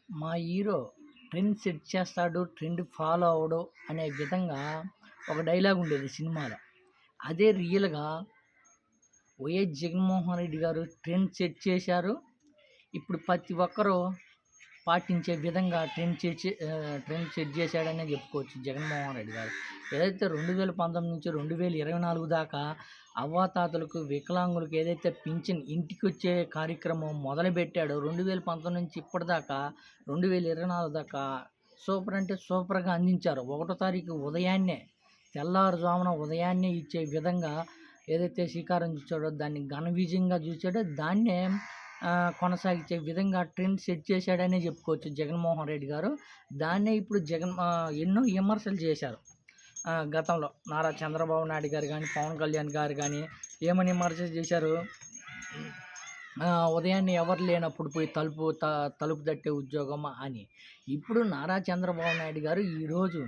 మా hero trend set చేస్తాడు, trend follow అవ్వడు అనే విధంగా ఒక డైలాగ్ ఉండేది సినిమాలో. అదే రియల్‌గా వైఎస్ జగన్మోహన్ రెడ్డి గారు ట్రెండ్ సెట్ చేశారు. ఇప్పుడు ప్రతి ఒక్కరు పాటించే విధంగా ట్రెండ్ సెట్ చేశాడనే చెప్పుకోవచ్చు జగన్మోహన్ రెడ్డి గారు. ఏదైతే 2019 నుంచి 2024 దాకా అవ్వాతాతలకు, వికలాంగులకు ఏదైతే పింఛన్ ఇంటికొచ్చే కార్యక్రమం మొదలుపెట్టాడో 2019 నుంచి ఇప్పటిదాకా 2024 దాకా సూపర్ అంటే సూపర్‌గా అందించారు. 1 తారీఖు ఉదయాన్నే తెల్లారుజామున ఉదయాన్నే ఇచ్చే విధంగా ఏదైతే శ్రీకారం చుట్టాడో దాన్ని ఘన విజయంగా చూసాడో దాన్నే కొనసాగించే విధంగా ట్రెండ్ సెట్ చేశాడనే చెప్పుకోవచ్చు జగన్మోహన్ రెడ్డి గారు. దాన్నే ఇప్పుడు ఎన్నో విమర్శలు చేశారు. గతంలో నారా చంద్రబాబు నాయుడు గారు కానీ, పవన్ కళ్యాణ్ గారు కానీ ఏమని విమర్శలు చేశారు? ఉదయాన్నే ఎవరు లేనప్పుడు పోయి తలుపు తట్టే ఉద్యోగం అని. ఇప్పుడు నారా చంద్రబాబు నాయుడు గారు ఈరోజు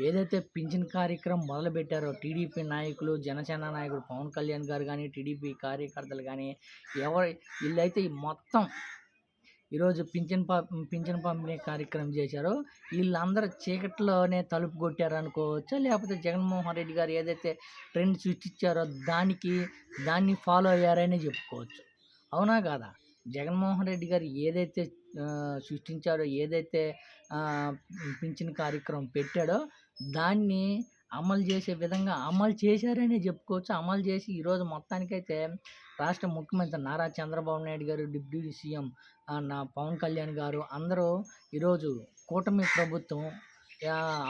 ఏదైతే పింఛన్ కార్యక్రమం మొదలుపెట్టారో టీడీపీ నాయకులు, జనసేన నాయకుడు పవన్ కళ్యాణ్ గారు కానీ, టీడీపీ కార్యకర్తలు కానీ వీళ్ళైతే మొత్తం ఈరోజు పింఛన్ పంపిణీ కార్యక్రమం చేశారో వీళ్ళందరూ చీకట్లోనే తలుపు కొట్టారు అనుకోవచ్చా? లేకపోతే జగన్మోహన్ రెడ్డి గారు ఏదైతే ట్రెండ్ సృష్టించారో దాన్ని ఫాలో అయ్యారని చెప్పుకోవచ్చు. అవునా కాదా? జగన్మోహన్ రెడ్డి గారు ఏదైతే సృష్టించాడో, ఏదైతే పింఛన్ కార్యక్రమం పెట్టాడో దాన్ని అమలు చేసే విధంగా అమలు చేశారని చెప్పుకోవచ్చు. అమలు చేసి ఈరోజు మొత్తానికైతే రాష్ట్ర ముఖ్యమంత్రి నారా చంద్రబాబు నాయుడు గారు, డిప్యూటీ సీఎం పవన్ కళ్యాణ్ గారు అందరూ ఈరోజు కూటమి ప్రభుత్వం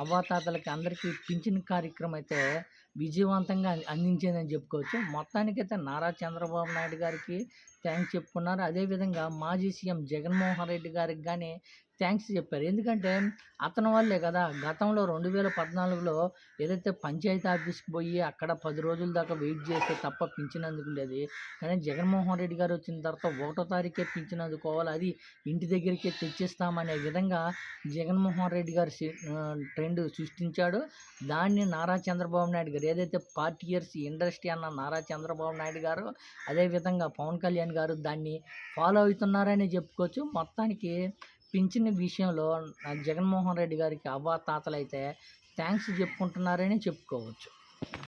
అవ్వాతాతలకి అందరికీ పింఛన్ కార్యక్రమం అయితే విజయవంతంగా అందించిందని చెప్పుకోవచ్చు. మొత్తానికైతే నారా చంద్రబాబు నాయుడు గారికి థ్యాంక్స్ చెప్పుకున్నారు. అదేవిధంగా మాజీ సీఎం జగన్మోహన్ రెడ్డి గారికి కానీ థ్యాంక్స్ చెప్పారు. ఎందుకంటే అతని వల్లే కదా గతంలో 2014లో ఏదైతే పంచాయతీ ఆఫీస్కి పోయి అక్కడ 10 రోజుల దాకా వెయిట్ చేస్తే తప్ప పింఛన్ అందుకునేది. కానీ జగన్మోహన్ రెడ్డి గారు వచ్చిన తర్వాత 1 తారీఖే పింఛన్ అందుకోవాలి, అది ఇంటి దగ్గరికే తెచ్చిస్తామనే విధంగా జగన్మోహన్ రెడ్డి గారు ట్రెండ్ సృష్టించాడు. దాన్ని నారా చంద్రబాబు నాయుడు గారు ఏదైతే 40 ఇయర్స్ ఇండస్ట్రీ అన్న నారా చంద్రబాబు నాయుడు గారు, అదేవిధంగా పవన్ కళ్యాణ్ గారు దాన్ని ఫాలో అవుతున్నారని చెప్పుకోవచ్చు. మొత్తానికి పింఛన్ విషయంలో జగన్మోహన్ రెడ్డి గారికి అవ్వాతాతలు అయితే థ్యాంక్స్ చెప్పుకుంటున్నారని చెప్పుకోవచ్చు.